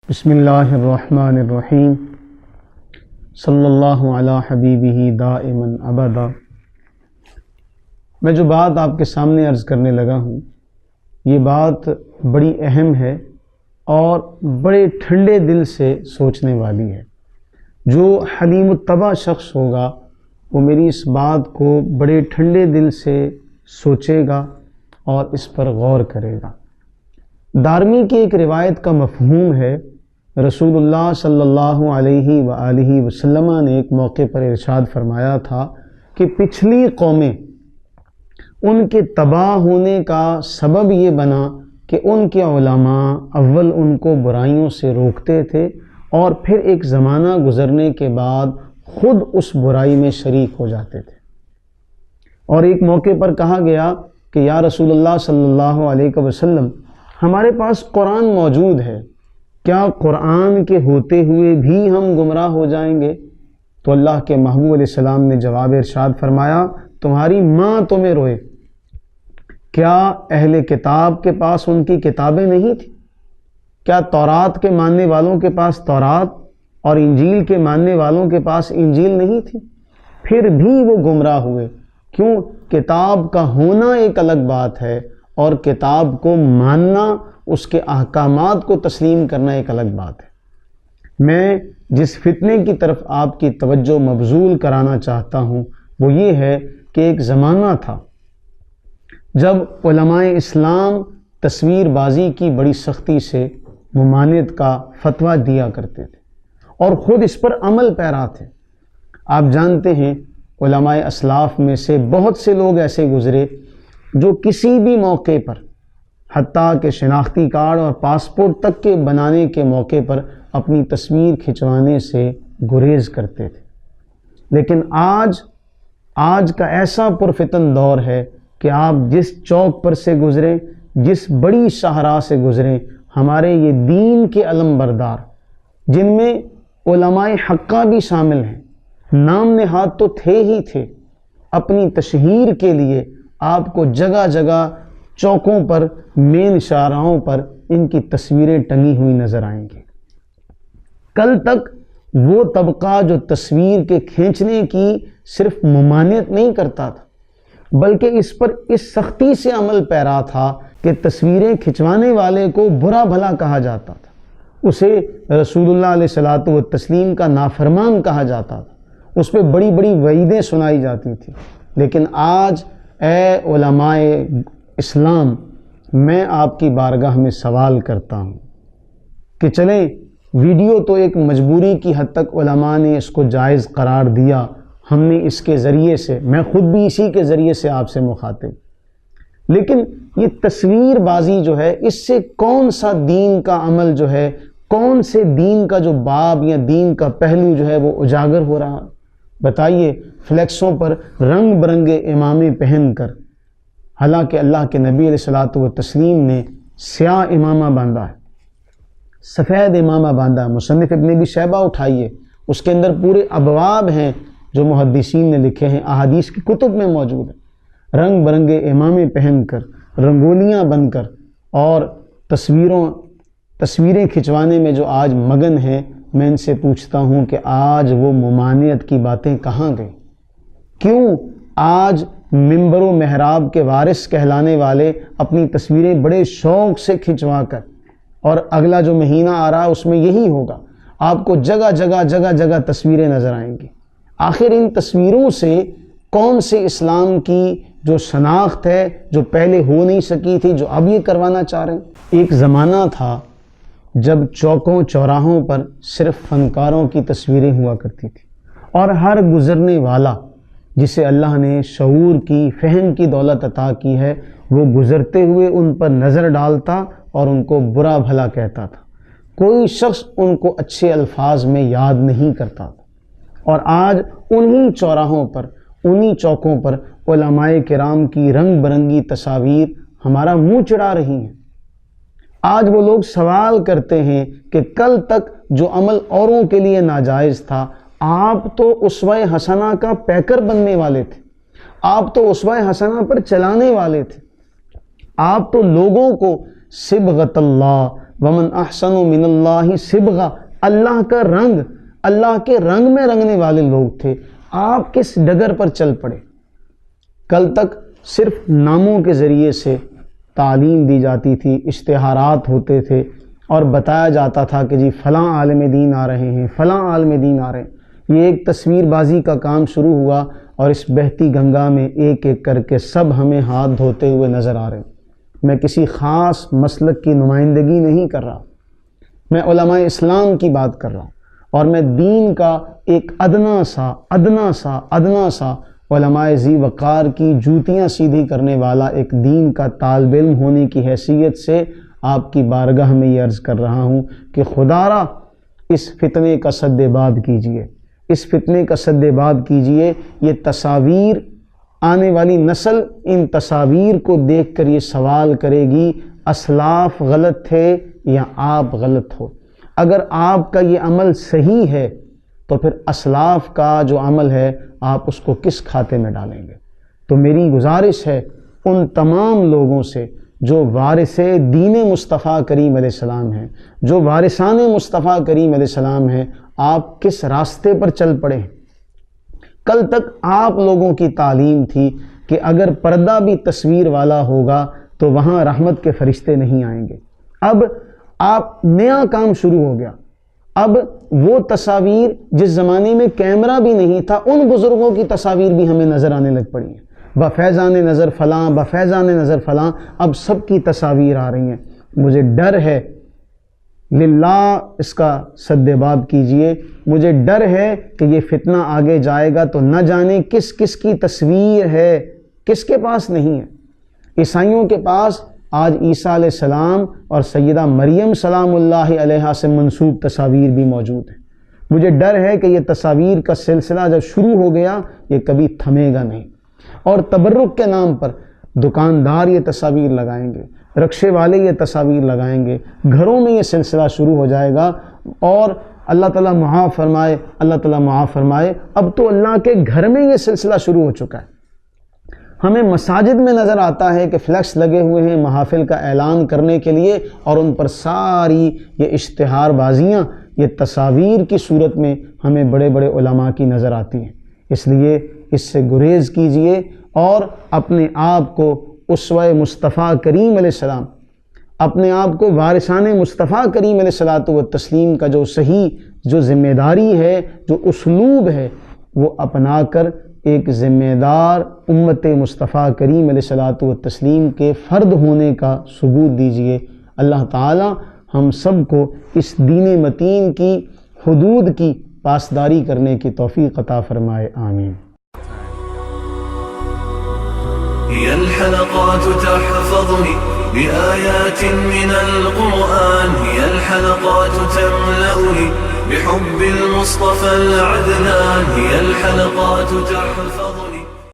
بسم اللہ الرحمن الرحیم صلی اللہ علی حبیبہ دائما ابدا۔ میں جو بات آپ کے سامنے عرض کرنے لگا ہوں، یہ بات بڑی اہم ہے اور بڑے ٹھنڈے دل سے سوچنے والی ہے۔ جو حلیم الطبع شخص ہوگا وہ میری اس بات کو بڑے ٹھنڈے دل سے سوچے گا اور اس پر غور کرے گا۔ دارمی کی ایک روایت کا مفہوم ہے، رسول اللہ صلی اللہ علیہ وآلہ وسلم نے ایک موقع پر ارشاد فرمایا تھا کہ پچھلی قومیں ان کے تباہ ہونے کا سبب یہ بنا کہ ان کے علماء اول ان کو برائیوں سے روکتے تھے اور پھر ایک زمانہ گزرنے کے بعد خود اس برائی میں شریک ہو جاتے تھے۔ اور ایک موقع پر کہا گیا کہ یا رسول اللہ صلی اللہ علیہ وسلم، ہمارے پاس قرآن موجود ہے، کیا قرآن کے ہوتے ہوئے بھی ہم گمراہ ہو جائیں گے؟ تو اللہ کے محبوب علیہ السلام نے جواب ارشاد فرمایا، تمہاری ماں تمہیں روئے، کیا اہل کتاب کے پاس ان کی کتابیں نہیں تھیں؟ کیا تورات کے ماننے والوں کے پاس تورات اور انجیل کے ماننے والوں کے پاس انجیل نہیں تھی؟ پھر بھی وہ گمراہ ہوئے۔ کیوں؟ کتاب کا ہونا ایک الگ بات ہے اور کتاب کو ماننا، اس کے احکامات کو تسلیم کرنا ایک الگ بات ہے۔ میں جس فتنے کی طرف آپ کی توجہ مبذول کرانا چاہتا ہوں وہ یہ ہے کہ ایک زمانہ تھا جب علماء اسلام تصویر بازی کی بڑی سختی سے ممانعت کا فتویٰ دیا کرتے تھے اور خود اس پر عمل پیرا تھے۔ آپ جانتے ہیں علماء اسلاف میں سے بہت سے لوگ ایسے گزرے جو کسی بھی موقع پر، حتیٰ کہ شناختی کارڈ اور پاسپورٹ تک کے بنانے کے موقع پر اپنی تصویر کھنچوانے سے گریز کرتے تھے۔ لیکن آج کا ایسا پرفتن دور ہے کہ آپ جس چوک پر سے گزریں، جس بڑی شاہراہ سے گزریں، ہمارے یہ دین کے علم بردار، جن میں علماء حقہ بھی شامل ہیں، نام نہاد تو تھے ہی تھے، اپنی تشہیر کے لیے آپ کو جگہ جگہ چوکوں پر، مین شاہراہوں پر ان کی تصویریں ٹنگی ہوئی نظر آئیں گی۔ کل تک وہ طبقہ جو تصویر کے کھینچنے کی صرف ممانعت نہیں کرتا تھا بلکہ اس پر اس سختی سے عمل پیرا تھا کہ تصویریں کھنچوانے والے کو برا بھلا کہا جاتا تھا، اسے رسول اللہ علیہ الصلوۃ والتسلیم کا نافرمان کہا جاتا تھا، اس پہ بڑی بڑی وعیدیں سنائی جاتی تھیں۔ لیکن آج اے علماء اسلام، میں آپ کی بارگاہ میں سوال کرتا ہوں کہ چلیں، ویڈیو تو ایک مجبوری کی حد تک علماء نے اس کو جائز قرار دیا، ہم نے اس کے ذریعے سے، میں خود بھی اسی کے ذریعے سے آپ سے مخاطب، لیکن یہ تصویر بازی جو ہے، اس سے کون سا دین کا عمل جو ہے، کون سے دین کا جو باب یا دین کا پہلو جو ہے وہ اجاگر ہو رہا؟ بتائیے، فلیکسوں پر رنگ برنگے امامے پہن کر، حالانکہ اللہ کے نبی علیہ الصلوۃ والتسلیم نے سیاہ امامہ باندھا ہے، سفید امامہ باندھا ہے۔ مصنف ابن ابی شیبہ اٹھائیے، اس کے اندر پورے ابواب ہیں جو محدثین نے لکھے ہیں، احادیث کی کتب میں موجود ہیں۔ رنگ برنگے امامے پہن کر، رنگولیاں بن کر اور تصویریں کھنچوانے میں جو آج مگن ہیں، میں ان سے پوچھتا ہوں کہ آج وہ ممانعت کی باتیں کہاں گئیں؟ کیوں آج منبر و محراب کے وارث کہلانے والے اپنی تصویریں بڑے شوق سے کھنچوا کر، اور اگلا جو مہینہ آ رہا ہے اس میں یہی ہوگا، آپ کو جگہ جگہ تصویریں نظر آئیں گی؟ آخر ان تصویروں سے کون سے اسلام کی جو شناخت ہے جو پہلے ہو نہیں سکی تھی، جو اب یہ کروانا چاہ رہے ہیں؟ ایک زمانہ تھا جب چوکوں چوراہوں پر صرف فنکاروں کی تصویریں ہوا کرتی تھی اور ہر گزرنے والا جسے اللہ نے شعور کی، فہم کی دولت عطا کی ہے، وہ گزرتے ہوئے ان پر نظر ڈالتا اور ان کو برا بھلا کہتا تھا۔ کوئی شخص ان کو اچھے الفاظ میں یاد نہیں کرتا تھا۔ اور آج انہی چوراہوں پر، انہی چوکوں پر علماء کرام کی رنگ برنگی تصاویر ہمارا منہ چڑھا رہی ہیں۔ آج وہ لوگ سوال کرتے ہیں کہ کل تک جو عمل اوروں کے لیے ناجائز تھا، آپ تو اسوہ حسنہ کا پیکر بننے والے تھے، آپ تو اسوہ حسنہ پر چلانے والے تھے، آپ تو لوگوں کو صبغۃ اللہ، ومن احسن من اللہ صبغہ، اللہ کا رنگ، اللہ کے رنگ میں رنگنے والے لوگ تھے۔ آپ کس ڈگر پر چل پڑے؟ کل تک صرف ناموں کے ذریعے سے تعلیم دی جاتی تھی، اشتہارات ہوتے تھے اور بتایا جاتا تھا کہ جی فلاں عالم دین آ رہے ہیں، فلاں عالم دین آ رہے ہیں۔ یہ ایک تصویر بازی کا کام شروع ہوا اور اس بہتی گنگا میں ایک ایک کر کے سب ہمیں ہاتھ دھوتے ہوئے نظر آ رہے ہیں۔ میں کسی خاص مسلک کی نمائندگی نہیں کر رہا، میں علماء اسلام کی بات کر رہا ہوں، اور میں دین کا ایک ادنا سا علماء ذی وقار کی جوتیاں سیدھی کرنے والا ایک دین کا طالب علم ہونے کی حیثیت سے آپ کی بارگاہ میں یہ عرض کر رہا ہوں کہ خدارا اس فتنے کا سد باب کیجئے، اس فتنے کا سد باب کیجئے۔ یہ تصاویر، آنے والی نسل ان تصاویر کو دیکھ کر یہ سوال کرے گی اسلاف غلط تھے یا آپ غلط ہو۔ اگر آپ کا یہ عمل صحیح ہے تو پھر اسلاف کا جو عمل ہے آپ اس کو کس کھاتے میں ڈالیں گے؟ تو میری گزارش ہے ان تمام لوگوں سے جو وارث دین مصطفیٰ کریم علیہ السلام ہیں، جو وارثان مصطفیٰ کریم علیہ السلام ہیں، آپ کس راستے پر چل پڑے ہیں؟ کل تک آپ لوگوں کی تعلیم تھی کہ اگر پردہ بھی تصویر والا ہوگا تو وہاں رحمت کے فرشتے نہیں آئیں گے۔ اب آپ نیا کام شروع ہو گیا، اب وہ تصاویر جس زمانے میں کیمرہ بھی نہیں تھا ان بزرگوں کی تصاویر بھی ہمیں نظر آنے لگ پڑی ہیں، بفیضان نظر فلاں، بفیضان نظر فلاں، اب سب کی تصاویر آ رہی ہیں۔ مجھے ڈر ہے، للہ اس کا سد باب کیجئے، مجھے ڈر ہے کہ یہ فتنہ آگے جائے گا تو نہ جانے کس کس کی تصویر ہے، کس کے پاس نہیں ہے۔ عیسائیوں کے پاس آج عیسیٰ علیہ السلام اور سیدہ مریم سلام اللہ علیہا سے منسوب تصاویر بھی موجود ہیں۔ مجھے ڈر ہے کہ یہ تصاویر کا سلسلہ جب شروع ہو گیا یہ کبھی تھمے گا نہیں، اور تبرک کے نام پر دکاندار یہ تصاویر لگائیں گے، رکشے والے یہ تصاویر لگائیں گے، گھروں میں یہ سلسلہ شروع ہو جائے گا، اور اللہ تعالیٰ معاف فرمائے، اللہ تعالیٰ معاف فرمائے، اب تو اللہ کے گھر میں یہ سلسلہ شروع ہو چکا ہے۔ ہمیں مساجد میں نظر آتا ہے کہ فلیکس لگے ہوئے ہیں محافل کا اعلان کرنے کے لیے، اور ان پر ساری یہ اشتہار بازیاں یہ تصاویر کی صورت میں ہمیں بڑے بڑے علماء کی نظر آتی ہیں۔ اس لیے اس سے گریز کیجئے اور اپنے آپ کو اسوہ مصطفیٰ کریم علیہ السلام، اپنے آپ کو وارثان مصطفیٰ کریم علیہ الصلوۃ والتسلیم کا جو صحیح جو ذمہ داری ہے، جو اسلوب ہے، وہ اپنا کر ایک ذمہ دار امت مصطفیٰ کریم علیہ الصلوۃ والتسلیم کے فرد ہونے کا ثبوت دیجئے۔ اللہ تعالی ہم سب کو اس دین متین کی حدود کی پاسداری کرنے کی توفیق عطا فرمائے، آمین۔ هي الحلقات تحفظني بآيات من القرآن، هي الحلقات تملأني بحب المصطفى العدنان، هي الحلقات تحفظني